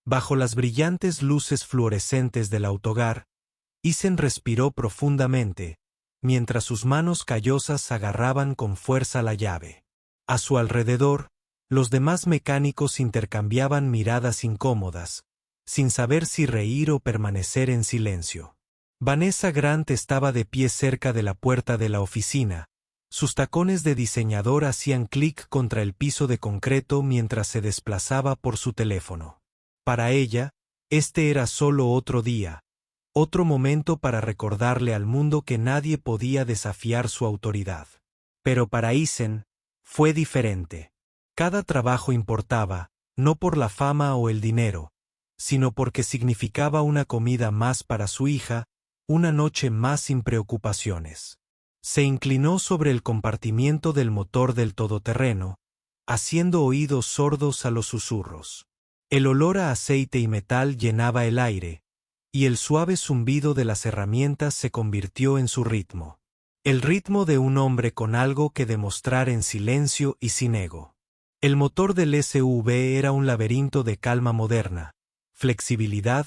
Bajo las brillantes luces fluorescentes del autogar, Isen respiró profundamente, mientras sus manos callosas agarraban con fuerza la llave. A su alrededor, los demás mecánicos intercambiaban miradas incómodas, sin saber si reír o permanecer en silencio. Vanessa Grant estaba de pie cerca de la puerta de la oficina. Sus tacones de diseñador hacían clic contra el piso de concreto mientras se desplazaba por su teléfono. Para ella, este era solo otro día, otro momento para recordarle al mundo que nadie podía desafiar su autoridad. Pero para Isen, fue diferente. Cada trabajo importaba, no por la fama o el dinero, sino porque significaba una comida más para su hija, una noche más sin preocupaciones. Se inclinó sobre el compartimiento del motor del todoterreno, haciendo oídos sordos a los susurros. El olor a aceite y metal llenaba el aire, y el suave zumbido de las herramientas se convirtió en su ritmo. El ritmo de un hombre con algo que demostrar en silencio y sin ego. El motor del SUV era un laberinto de calma moderna, flexibilidad,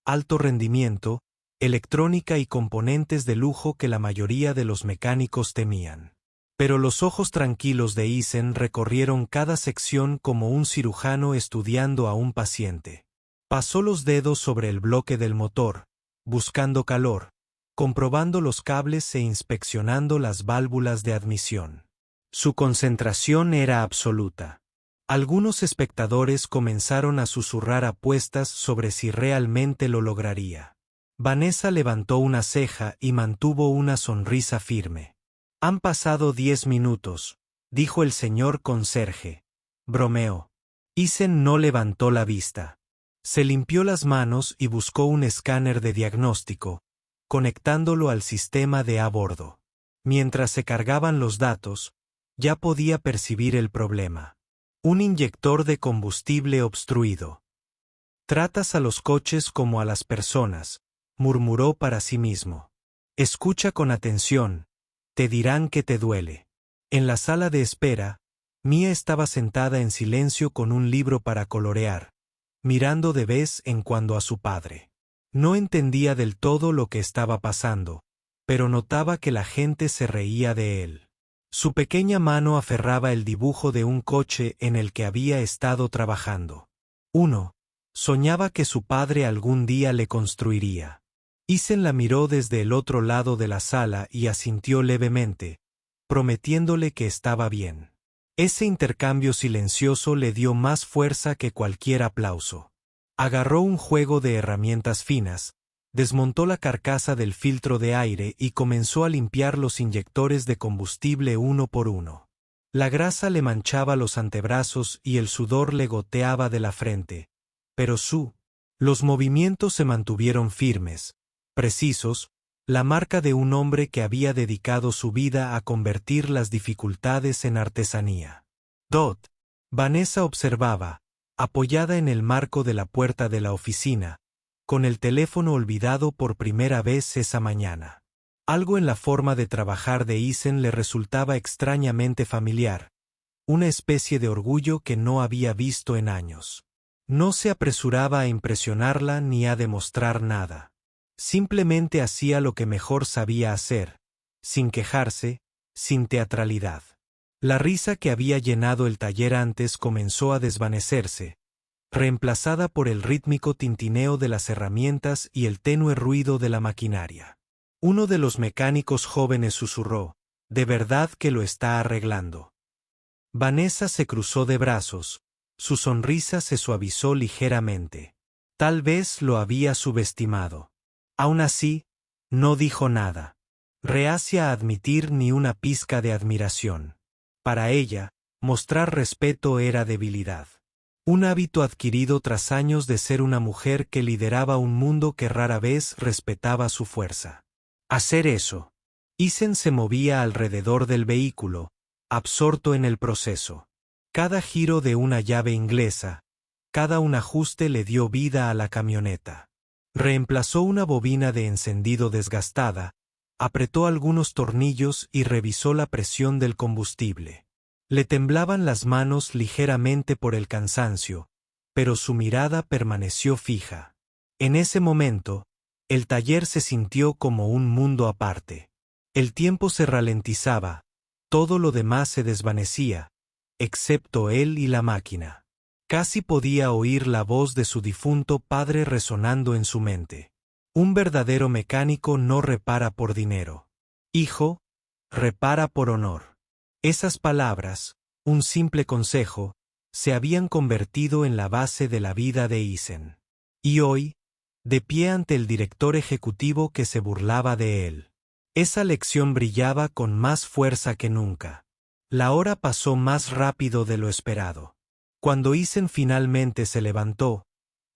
alto rendimiento, electrónica y componentes de lujo que la mayoría de los mecánicos temían. Pero los ojos tranquilos de Isen recorrieron cada sección como un cirujano estudiando a un paciente. Pasó los dedos sobre el bloque del motor, buscando calor, comprobando los cables e inspeccionando las válvulas de admisión. Su concentración era absoluta. Algunos espectadores comenzaron a susurrar apuestas sobre si realmente lo lograría. Vanessa levantó una ceja y mantuvo una sonrisa firme. «Han pasado 10 minutos», dijo el señor conserje. Bromeó. Isen no levantó la vista. Se limpió las manos y buscó un escáner de diagnóstico, conectándolo al sistema de a bordo. Mientras se cargaban los datos, ya podía percibir el problema. Un inyector de combustible obstruido. «Tratas a los coches como a las personas», murmuró para sí mismo. «Escucha con atención, te dirán que te duele». En la sala de espera, Mia estaba sentada en silencio con un libro para colorear, mirando de vez en cuando a su padre. No entendía del todo lo que estaba pasando, pero notaba que la gente se reía de él. Su pequeña mano aferraba el dibujo de un coche en el que había estado trabajando. Soñaba que su padre algún día le construiría. Isen la miró desde el otro lado de la sala y asintió levemente, prometiéndole que estaba bien. Ese intercambio silencioso le dio más fuerza que cualquier aplauso. Agarró un juego de herramientas finas, desmontó la carcasa del filtro de aire y comenzó a limpiar los inyectores de combustible uno por uno. La grasa le manchaba los antebrazos y el sudor le goteaba de la frente, pero los movimientos se mantuvieron firmes, precisos, la marca de un hombre que había dedicado su vida a convertir las dificultades en artesanía. Vanessa observaba, apoyada en el marco de la puerta de la oficina, con el teléfono olvidado por primera vez esa mañana. Algo en la forma de trabajar de Isen le resultaba extrañamente familiar, una especie de orgullo que no había visto en años. No se apresuraba a impresionarla ni a demostrar nada. Simplemente hacía lo que mejor sabía hacer, sin quejarse, sin teatralidad. La risa que había llenado el taller antes comenzó a desvanecerse, reemplazada por el rítmico tintineo de las herramientas y el tenue ruido de la maquinaria. Uno de los mecánicos jóvenes susurró, «¿De verdad que lo está arreglando?». Vanessa se cruzó de brazos, su sonrisa se suavizó ligeramente. Tal vez lo había subestimado. Aún así, no dijo nada, reacia a admitir ni una pizca de admiración. Para ella, mostrar respeto era debilidad. Un hábito adquirido tras años de ser una mujer que lideraba un mundo que rara vez respetaba su fuerza. Hacer eso. Isen se movía alrededor del vehículo, absorto en el proceso. Cada giro de una llave inglesa, cada un ajuste le dio vida a la camioneta. Reemplazó una bobina de encendido desgastada, apretó algunos tornillos y revisó la presión del combustible. Le temblaban las manos ligeramente por el cansancio, pero su mirada permaneció fija. En ese momento, el taller se sintió como un mundo aparte. El tiempo se ralentizaba, todo lo demás se desvanecía, excepto él y la máquina. Casi podía oír la voz de su difunto padre resonando en su mente. Un verdadero mecánico no repara por dinero. Hijo, repara por honor. Esas palabras, un simple consejo, se habían convertido en la base de la vida de Isen. Y hoy, de pie ante el director ejecutivo que se burlaba de él, esa lección brillaba con más fuerza que nunca. La hora pasó más rápido de lo esperado. Cuando Isen finalmente se levantó,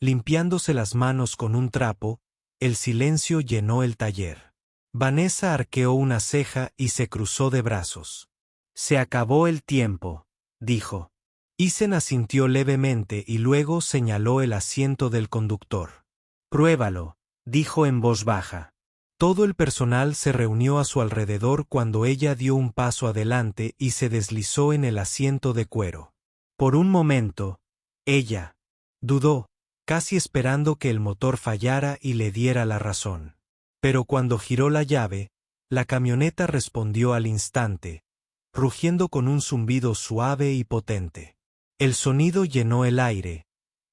limpiándose las manos con un trapo, el silencio llenó el taller. Vanessa arqueó una ceja y se cruzó de brazos. Se acabó el tiempo, dijo. Isen asintió levemente y luego señaló el asiento del conductor. Pruébalo, dijo en voz baja. Todo el personal se reunió a su alrededor cuando ella dio un paso adelante y se deslizó en el asiento de cuero. Por un momento, ella dudó, casi esperando que el motor fallara y le diera la razón. Pero cuando giró la llave, la camioneta respondió al instante, rugiendo con un zumbido suave y potente. El sonido llenó el aire,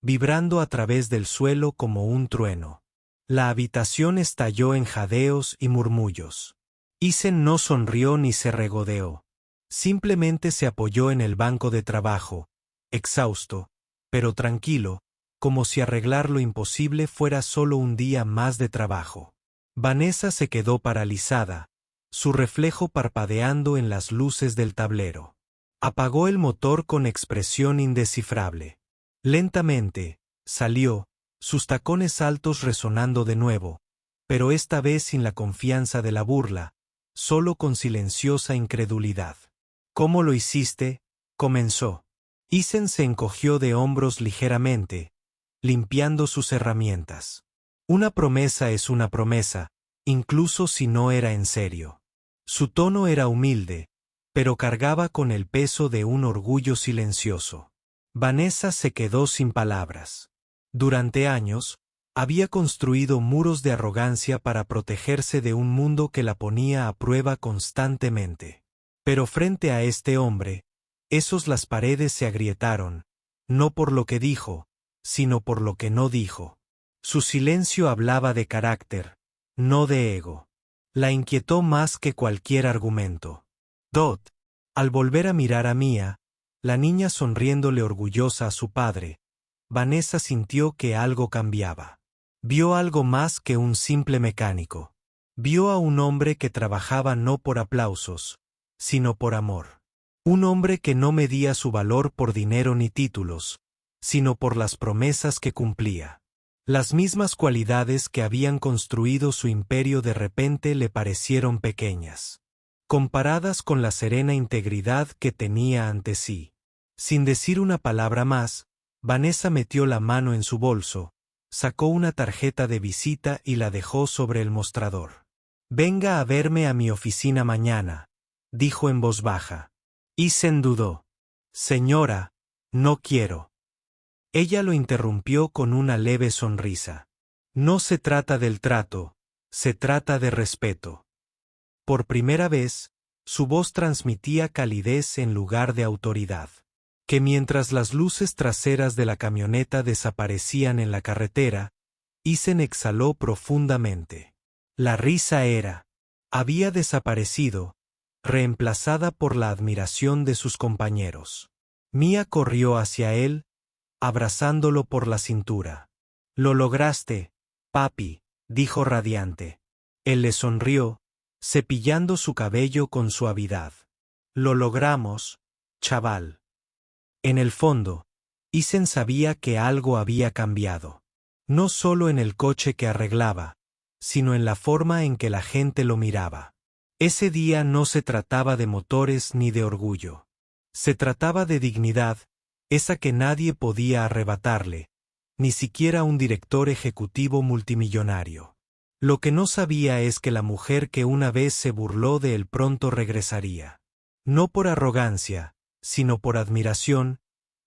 vibrando a través del suelo como un trueno. La habitación estalló en jadeos y murmullos. Isen no sonrió ni se regodeó. Simplemente se apoyó en el banco de trabajo, exhausto, pero tranquilo, como si arreglar lo imposible fuera solo un día más de trabajo. Vanessa se quedó paralizada, su reflejo parpadeando en las luces del tablero. Apagó el motor con expresión indescifrable. Lentamente, salió, sus tacones altos resonando de nuevo, pero esta vez sin la confianza de la burla, solo con silenciosa incredulidad. ¿Cómo lo hiciste? Comenzó. Isen se encogió de hombros ligeramente, limpiando sus herramientas. Una promesa es una promesa, incluso si no era en serio. Su tono era humilde, pero cargaba con el peso de un orgullo silencioso. Vanessa se quedó sin palabras. Durante años, había construido muros de arrogancia para protegerse de un mundo que la ponía a prueba constantemente. Pero frente a este hombre, las paredes se agrietaron, no por lo que dijo, sino por lo que no dijo. Su silencio hablaba de carácter, no de ego. La inquietó más que cualquier argumento. Dot, al volver a mirar a Mia, la niña sonriéndole orgullosa a su padre, Vanessa sintió que algo cambiaba. Vio algo más que un simple mecánico. Vio a un hombre que trabajaba no por aplausos, sino por amor. Un hombre que no medía su valor por dinero ni títulos, sino por las promesas que cumplía. Las mismas cualidades que habían construido su imperio de repente le parecieron pequeñas, comparadas con la serena integridad que tenía ante sí. Sin decir una palabra más, Vanessa metió la mano en su bolso, sacó una tarjeta de visita y la dejó sobre el mostrador. «Venga a verme a mi oficina mañana», dijo en voz baja. Isen dudó. «Señora, no quiero». Ella lo interrumpió con una leve sonrisa. «No se trata del trato, se trata de respeto». Por primera vez, su voz transmitía calidez en lugar de autoridad. Que mientras las luces traseras de la camioneta desaparecían en la carretera, Isen exhaló profundamente. La risa había desaparecido, reemplazada por la admiración de sus compañeros. Mia corrió hacia él, abrazándolo por la cintura. «Lo lograste, papi», dijo radiante. Él le sonrió, cepillando su cabello con suavidad. «Lo logramos, chaval». En el fondo, Isen sabía que algo había cambiado. No solo en el coche que arreglaba, sino en la forma en que la gente lo miraba. Ese día no se trataba de motores ni de orgullo. Se trataba de dignidad, esa que nadie podía arrebatarle, ni siquiera un director ejecutivo multimillonario. Lo que no sabía es que la mujer que una vez se burló de él pronto regresaría. No por arrogancia, sino por admiración,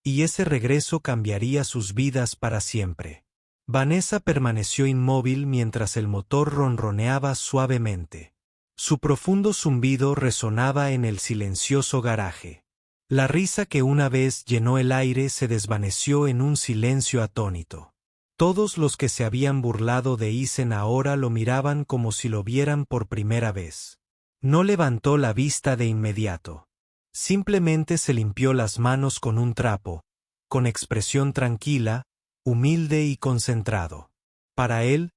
y ese regreso cambiaría sus vidas para siempre. Vanessa permaneció inmóvil mientras el motor ronroneaba suavemente. Su profundo zumbido resonaba en el silencioso garaje. La risa que una vez llenó el aire se desvaneció en un silencio atónito. Todos los que se habían burlado de Isen ahora lo miraban como si lo vieran por primera vez. No levantó la vista de inmediato. Simplemente se limpió las manos con un trapo, con expresión tranquila, humilde y concentrado. Para él,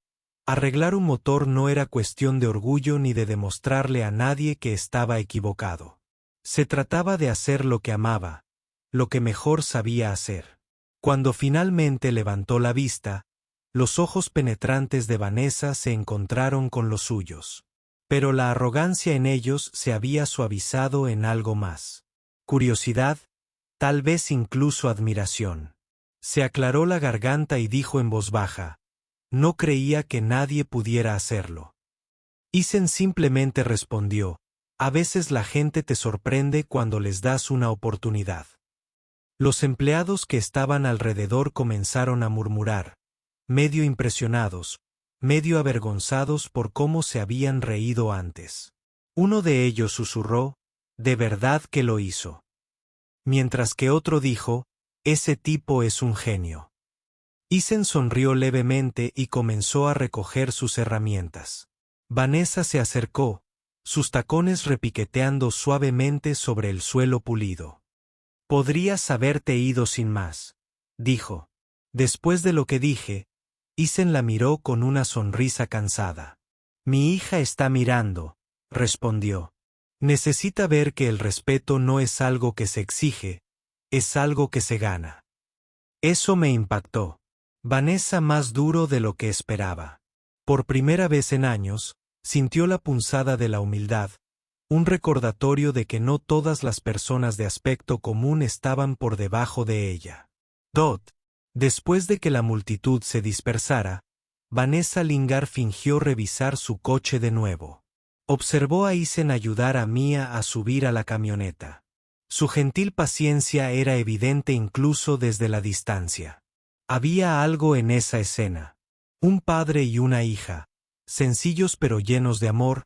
arreglar un motor no era cuestión de orgullo ni de demostrarle a nadie que estaba equivocado. Se trataba de hacer lo que amaba, lo que mejor sabía hacer. Cuando finalmente levantó la vista, los ojos penetrantes de Vanessa se encontraron con los suyos. Pero la arrogancia en ellos se había suavizado en algo más. Curiosidad, tal vez incluso admiración. Se aclaró la garganta y dijo en voz baja: no creía que nadie pudiera hacerlo. Isen simplemente respondió: a veces la gente te sorprende cuando les das una oportunidad. Los empleados que estaban alrededor comenzaron a murmurar, medio impresionados, medio avergonzados por cómo se habían reído antes. Uno de ellos susurró: de verdad que lo hizo. Mientras que otro dijo: ese tipo es un genio. Isen sonrió levemente y comenzó a recoger sus herramientas. Vanessa se acercó, sus tacones repiqueteando suavemente sobre el suelo pulido. Podrías haberte ido sin más, dijo. Después de lo que dije, Isen la miró con una sonrisa cansada. Mi hija está mirando, respondió. Necesita ver que el respeto no es algo que se exige, es algo que se gana. Eso me impactó. Vanessa más duro de lo que esperaba. Por primera vez en años, sintió la punzada de la humildad, un recordatorio de que no todas las personas de aspecto común estaban por debajo de ella. Después de que la multitud se dispersara, Vanessa Lingard fingió revisar su coche de nuevo. Observó a Isen ayudar a Mia a subir a la camioneta. Su gentil paciencia era evidente incluso desde la distancia. Había algo en esa escena. Un padre y una hija, sencillos pero llenos de amor,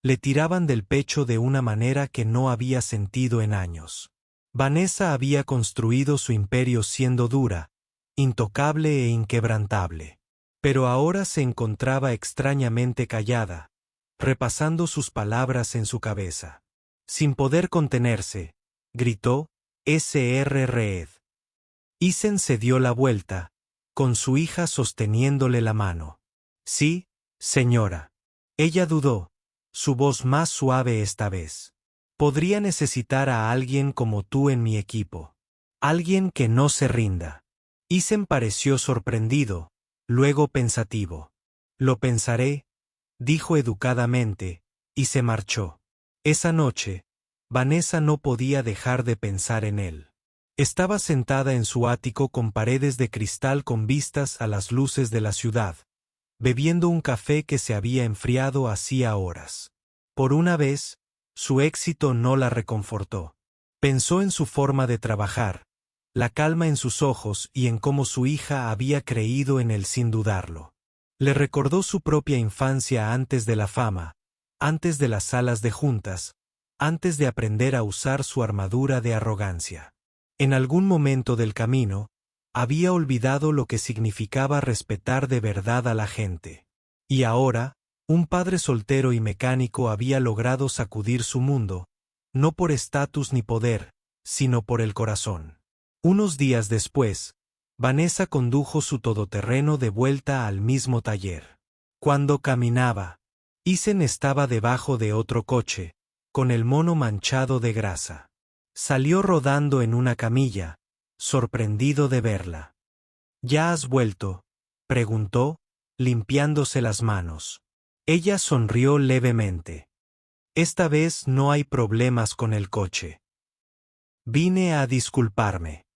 le tiraban del pecho de una manera que no había sentido en años. Vanessa había construido su imperio siendo dura, intocable e inquebrantable. Pero ahora se encontraba extrañamente callada, repasando sus palabras en su cabeza. Sin poder contenerse, gritó: Sr. Reed. Isen se dio la vuelta, con su hija sosteniéndole la mano. Sí, señora. Ella dudó, su voz más suave esta vez. Podría necesitar a alguien como tú en mi equipo. Alguien que no se rinda. Isen pareció sorprendido, luego pensativo. Lo pensaré, dijo educadamente, y se marchó. Esa noche, Vanessa no podía dejar de pensar en él. Estaba sentada en su ático con paredes de cristal con vistas a las luces de la ciudad, bebiendo un café que se había enfriado hacía horas. Por una vez, su éxito no la reconfortó. Pensó en su forma de trabajar, la calma en sus ojos y en cómo su hija había creído en él sin dudarlo. Le recordó su propia infancia antes de la fama, antes de las salas de juntas, antes de aprender a usar su armadura de arrogancia. En algún momento del camino, había olvidado lo que significaba respetar de verdad a la gente. Y ahora, un padre soltero y mecánico había logrado sacudir su mundo, no por estatus ni poder, sino por el corazón. Unos días después, Vanessa condujo su todoterreno de vuelta al mismo taller. Cuando caminaba, Isen estaba debajo de otro coche, con el mono manchado de grasa. Salió rodando en una camilla, sorprendido de verla. ¿Ya has vuelto?, preguntó, limpiándose las manos. Ella sonrió levemente. Esta vez no hay problemas con el coche. Vine a disculparme.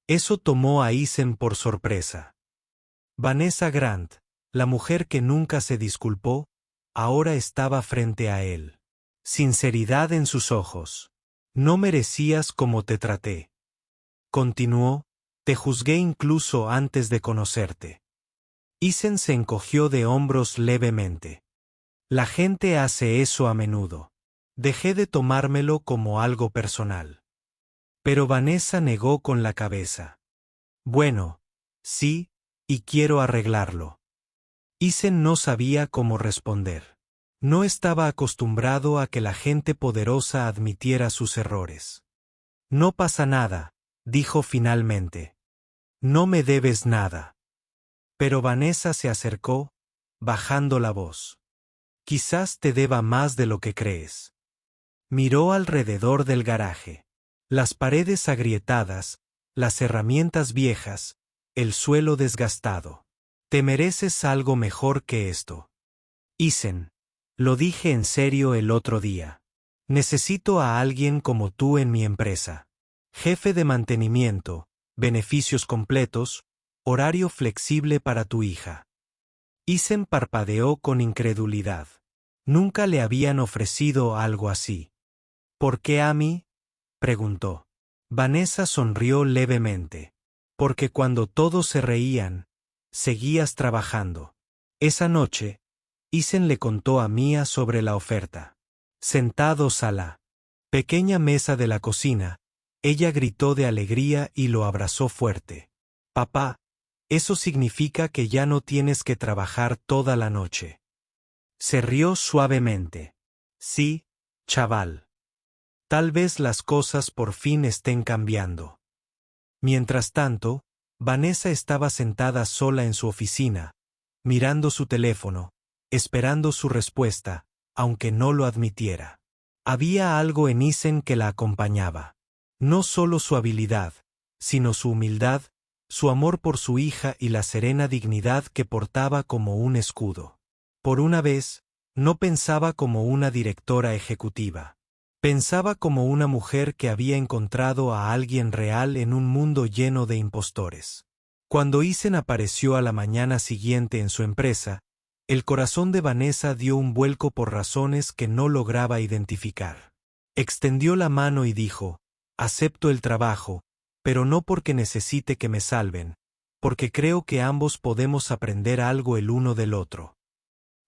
Eso tomó a Isen por sorpresa. Vanessa Grant, la mujer que nunca se disculpó, ahora estaba frente a él. Sinceridad en sus ojos. No merecías como te traté. Continuó, te juzgué incluso antes de conocerte. Isen se encogió de hombros levemente. La gente hace eso a menudo. Dejé de tomármelo como algo personal. Pero Vanessa negó con la cabeza. Bueno, sí, y quiero arreglarlo. Isen no sabía cómo responder. No estaba acostumbrado a que la gente poderosa admitiera sus errores. No pasa nada, dijo finalmente. No me debes nada. Pero Vanessa se acercó, bajando la voz. Quizás te deba más de lo que crees. Miró alrededor del garaje. Las paredes agrietadas, las herramientas viejas, el suelo desgastado. Te mereces algo mejor que esto. Isen, lo dije en serio el otro día. Necesito a alguien como tú en mi empresa. Jefe de mantenimiento, beneficios completos, horario flexible para tu hija. Isen parpadeó con incredulidad. Nunca le habían ofrecido algo así. ¿Por qué a mí?, preguntó. Vanessa sonrió levemente. Porque cuando todos se reían, seguías trabajando. Esa noche, Isen le contó a Mia sobre la oferta. Sentados a la pequeña mesa de la cocina, ella gritó de alegría y lo abrazó fuerte. Papá, eso significa que ya no tienes que trabajar toda la noche. Se rió suavemente. Sí, chaval. Tal vez las cosas por fin estén cambiando. Mientras tanto, Vanessa estaba sentada sola en su oficina, mirando su teléfono, esperando su respuesta, aunque no lo admitiera. Había algo en Isen que la acompañaba. No solo su habilidad, sino su humildad, su amor por su hija y la serena dignidad que portaba como un escudo. Por una vez, no pensaba como una directora ejecutiva. Pensaba como una mujer que había encontrado a alguien real en un mundo lleno de impostores. Cuando Isen apareció a la mañana siguiente en su empresa, el corazón de Vanessa dio un vuelco por razones que no lograba identificar. Extendió la mano y dijo, acepto el trabajo, pero no porque necesite que me salven, porque creo que ambos podemos aprender algo el uno del otro.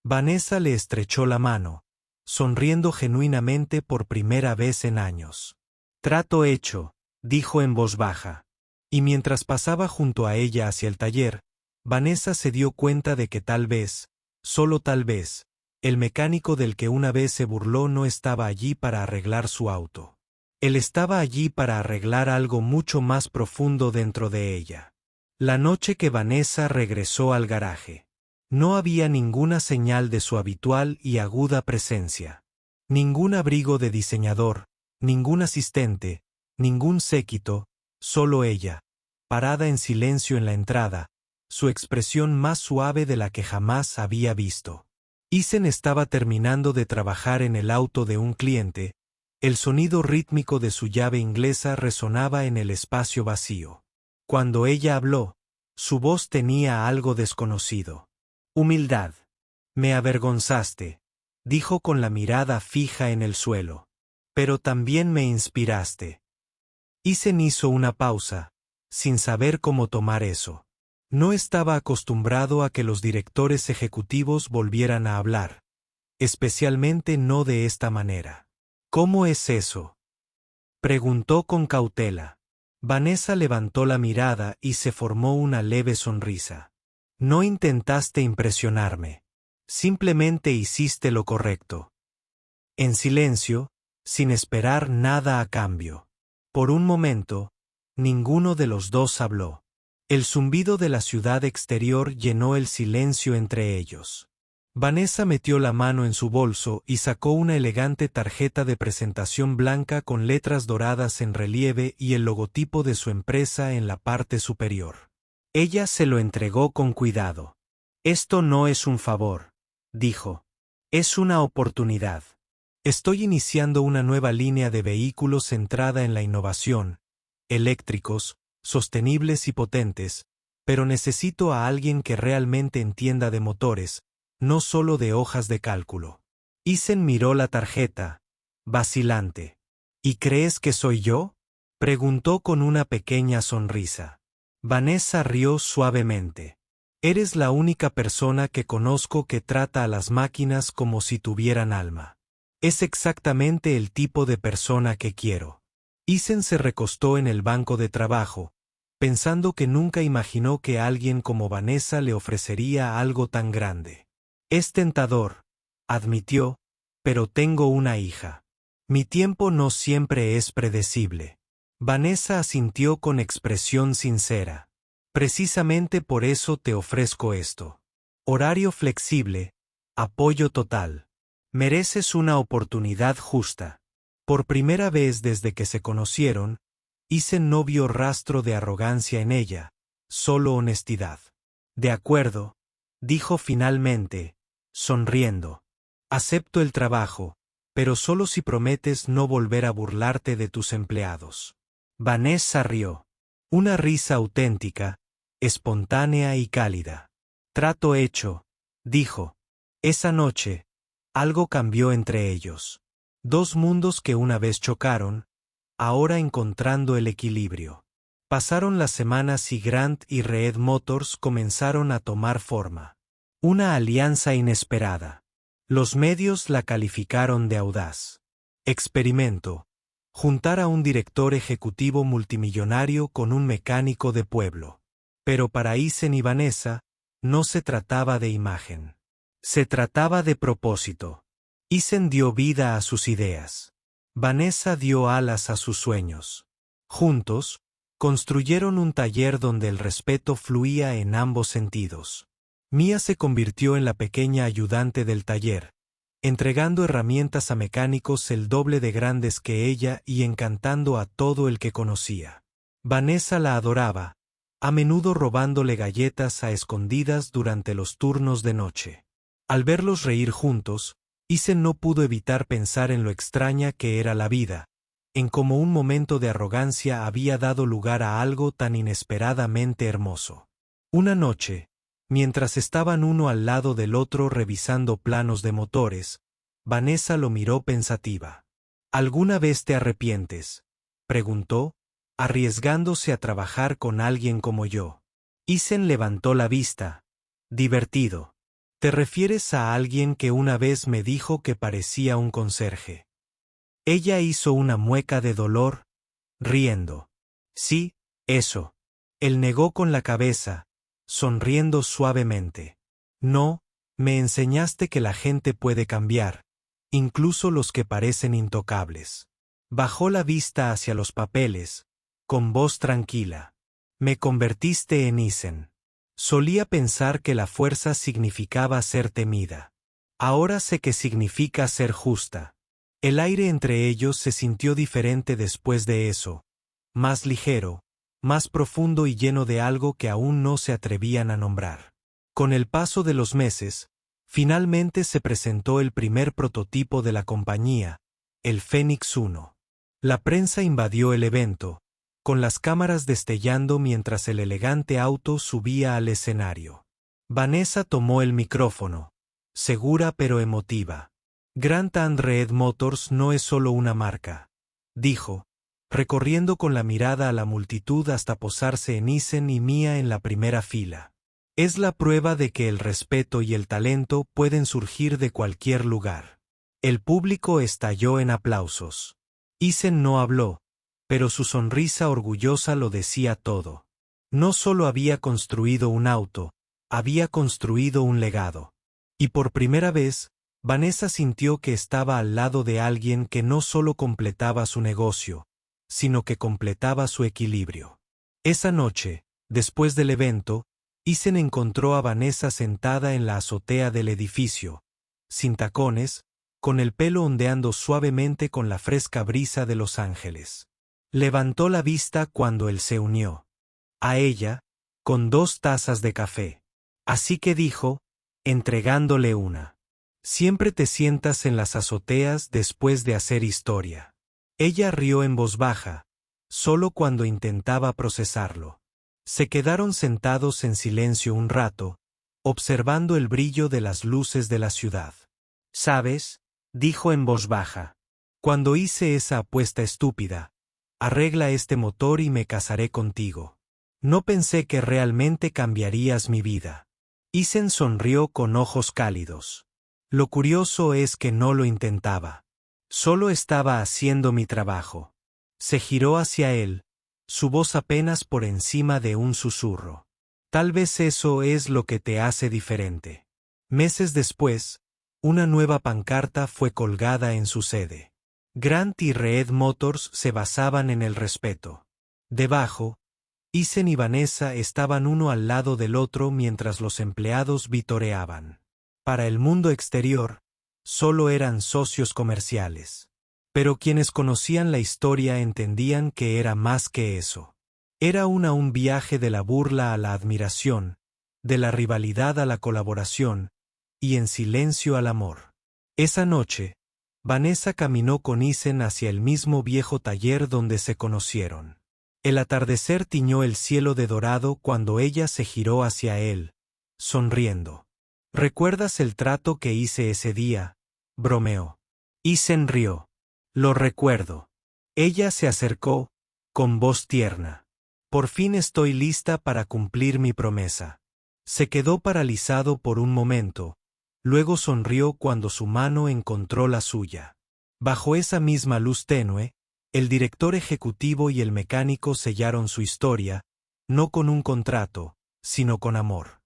Vanessa le estrechó la mano, sonriendo genuinamente por primera vez en años. Trato hecho, dijo en voz baja. Y mientras pasaba junto a ella hacia el taller, Vanessa se dio cuenta de que tal vez, solo tal vez, el mecánico del que una vez se burló no estaba allí para arreglar su auto. Él estaba allí para arreglar algo mucho más profundo dentro de ella. La noche que Vanessa regresó al garaje, no había ninguna señal de su habitual y aguda presencia. Ningún abrigo de diseñador, ningún asistente, ningún séquito, solo ella, parada en silencio en la entrada, su expresión más suave de la que jamás había visto. Isen estaba terminando de trabajar en el auto de un cliente, el sonido rítmico de su llave inglesa resonaba en el espacio vacío. Cuando ella habló, su voz tenía algo desconocido. Humildad. Me avergonzaste, dijo con la mirada fija en el suelo. Pero también me inspiraste. Isen hizo una pausa, sin saber cómo tomar eso. No estaba acostumbrado a que los directores ejecutivos volvieran a hablar, especialmente no de esta manera. ¿Cómo es eso?, preguntó con cautela. Vanessa levantó la mirada y se formó una leve sonrisa. No intentaste impresionarme. Simplemente hiciste lo correcto. En silencio, sin esperar nada a cambio. Por un momento, ninguno de los dos habló. El zumbido de la ciudad exterior llenó el silencio entre ellos. Vanessa metió la mano en su bolso y sacó una elegante tarjeta de presentación blanca con letras doradas en relieve y el logotipo de su empresa en la parte superior. Ella se lo entregó con cuidado. Esto no es un favor, dijo. Es una oportunidad. Estoy iniciando una nueva línea de vehículos centrada en la innovación, eléctricos, sostenibles y potentes, pero necesito a alguien que realmente entienda de motores, no solo de hojas de cálculo. Isen miró la tarjeta, vacilante. ¿Y crees que soy yo?, Preguntó con una pequeña sonrisa. Vanessa rió suavemente. Eres la única persona que conozco que trata a las máquinas como si tuvieran alma. Es exactamente el tipo de persona que quiero. Isen se recostó en el banco de trabajo, pensando que nunca imaginó que alguien como Vanessa le ofrecería algo tan grande. Es tentador, admitió, pero tengo una hija. Mi tiempo no siempre es predecible. Vanessa asintió con expresión sincera. Precisamente por eso te ofrezco esto. Horario flexible, apoyo total. Mereces una oportunidad justa. Por primera vez desde que se conocieron, Isen no vio rastro de arrogancia en ella, solo honestidad. De acuerdo, dijo finalmente, sonriendo. Acepto el trabajo, pero solo si prometes no volver a burlarte de tus empleados. Vanessa rió. Una risa auténtica, espontánea y cálida. Trato hecho, dijo. Esa noche, algo cambió entre ellos. Dos mundos que una vez chocaron, ahora encontrando el equilibrio. Pasaron las semanas y Grant y Red Motors comenzaron a tomar forma. Una alianza inesperada. Los medios la calificaron de audaz. Experimento. Juntar a un director ejecutivo multimillonario con un mecánico de pueblo. Pero para Isen y Vanessa, no se trataba de imagen. Se trataba de propósito. Isen dio vida a sus ideas. Vanessa dio alas a sus sueños. Juntos, construyeron un taller donde el respeto fluía en ambos sentidos. Mia se convirtió en la pequeña ayudante del taller, entregando herramientas a mecánicos el doble de grandes que ella y encantando a todo el que conocía. Vanessa la adoraba, a menudo robándole galletas a escondidas durante los turnos de noche. Al verlos reír juntos, Isen no pudo evitar pensar en lo extraña que era la vida, en cómo un momento de arrogancia había dado lugar a algo tan inesperadamente hermoso. Una noche, mientras estaban uno al lado del otro revisando planos de motores, Vanessa lo miró pensativa. ¿Alguna vez te arrepientes?, preguntó, arriesgándose a trabajar con alguien como yo. Isen levantó la vista. Divertido. ¿Te refieres a alguien que una vez me dijo que parecía un conserje? Ella hizo una mueca de dolor, riendo. Sí, eso. Él negó con la cabeza, sonriendo suavemente. No, me enseñaste que la gente puede cambiar, incluso los que parecen intocables. Bajó la vista hacia los papeles, con voz tranquila. Me convertiste en Isen. Solía pensar que la fuerza significaba ser temida. Ahora sé que significa ser justa. El aire entre ellos se sintió diferente después de eso, más ligero, más profundo y lleno de algo que aún no se atrevían a nombrar. Con el paso de los meses, finalmente se presentó el primer prototipo de la compañía, el Fénix 1. La prensa invadió el evento, con las cámaras destellando mientras el elegante auto subía al escenario. Vanessa tomó el micrófono, segura pero emotiva. Grant and Red Motors no es solo una marca, dijo, recorriendo con la mirada a la multitud hasta posarse en Isen y Mia en la primera fila. Es la prueba de que el respeto y el talento pueden surgir de cualquier lugar. El público estalló en aplausos. Isen no habló, pero su sonrisa orgullosa lo decía todo. No solo había construido un auto, había construido un legado. Y por primera vez, Vanessa sintió que estaba al lado de alguien que no solo completaba su negocio, sino que completaba su equilibrio. Esa noche, después del evento, Isen encontró a Vanessa sentada en la azotea del edificio, sin tacones, con el pelo ondeando suavemente con la fresca brisa de Los Ángeles. Levantó la vista cuando él se unió. A ella, con 2 tazas de café. Así que dijo, entregándole una. Siempre te sientas en las azoteas después de hacer historia. Ella rió en voz baja, solo cuando intentaba procesarlo. Se quedaron sentados en silencio un rato, observando el brillo de las luces de la ciudad. ¿Sabes?, dijo en voz baja. Cuando hice esa apuesta estúpida, Arregla este motor y me casaré contigo. No pensé que realmente cambiarías mi vida. Isen sonrió con ojos cálidos. Lo curioso es que no lo intentaba. Solo estaba haciendo mi trabajo. Se giró hacia él, su voz apenas por encima de un susurro. Tal vez eso es lo que te hace diferente. Meses después, una nueva pancarta fue colgada en su sede. Grant y Reed Motors se basaban en el respeto. Debajo, Isen y Vanessa estaban uno al lado del otro mientras los empleados vitoreaban. Para el mundo exterior, solo eran socios comerciales. Pero quienes conocían la historia entendían que era más que eso. Era un viaje de la burla a la admiración, de la rivalidad a la colaboración, y en silencio al amor. Esa noche, Vanessa caminó con Isen hacia el mismo viejo taller donde se conocieron. El atardecer tiñó el cielo de dorado cuando ella se giró hacia él, sonriendo. ¿Recuerdas el trato que hice ese día? Bromeó. Isen rió. Lo recuerdo. Ella se acercó, con voz tierna. Por fin estoy lista para cumplir mi promesa. Se quedó paralizado por un momento, luego sonrió cuando su mano encontró la suya. Bajo esa misma luz tenue, el director ejecutivo y el mecánico sellaron su historia, no con un contrato, sino con amor.